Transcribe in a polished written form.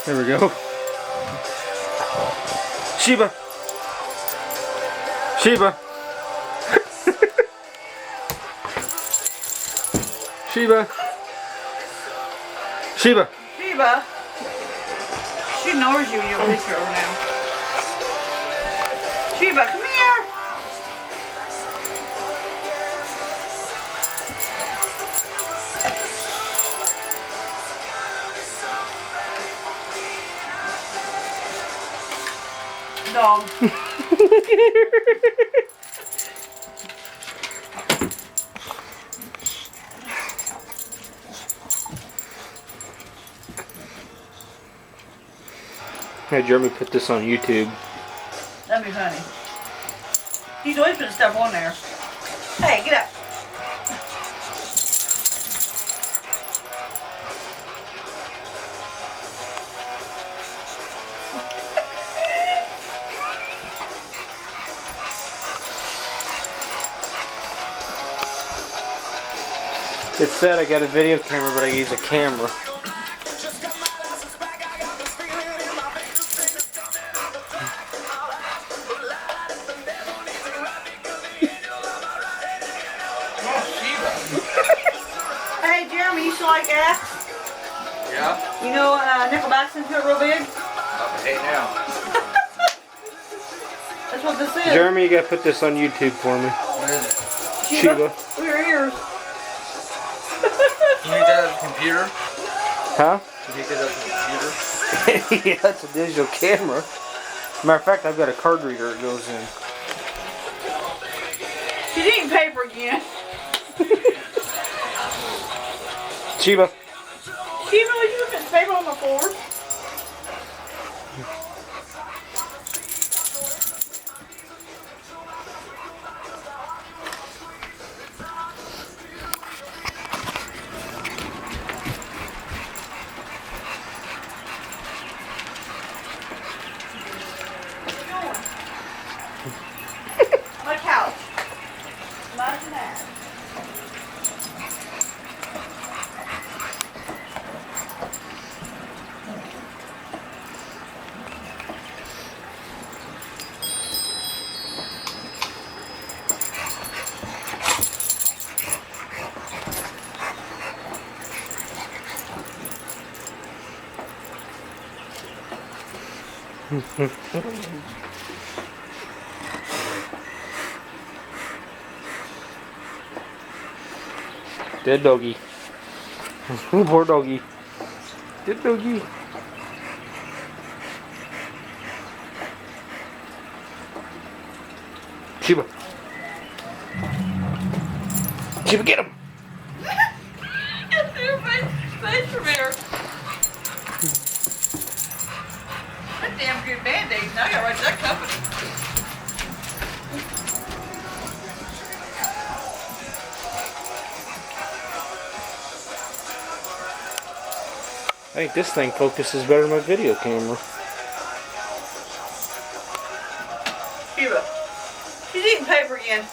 There we go. Sheba. Sheba. Sheba. Sheba. Sheba. She ignores you when you have a picture of her now. Sheba, come here. Dog. Hey, Jeremy put this on YouTube. That'd be funny. He's always putting stuff on there. Hey, get up. It said I got a video camera, but I use a camera. Hey, Jeremy, you still like ass? Yeah? You know, Nickelback's into it real big? Up to 8 now. That's what this is. Jeremy, you gotta put this on YouTube for me. What is it? Sheba. Sheba. With your ears. Can you get that on the computer? Huh? Can you get that on the computer? Yeah, that's a digital camera. Matter of fact, I've got a card reader that goes in. She's eating paper again. Sheba. Sheba, would you put paper on the floor? My couch. Imagine that. Dead doggy. Poor doggy. Dead doggy. Sheba. Sheba, get him. Face from here. That damn good band-aids. Now I gotta write that company. I think this thing focuses better than my video camera. Sheba. She's eating paper again.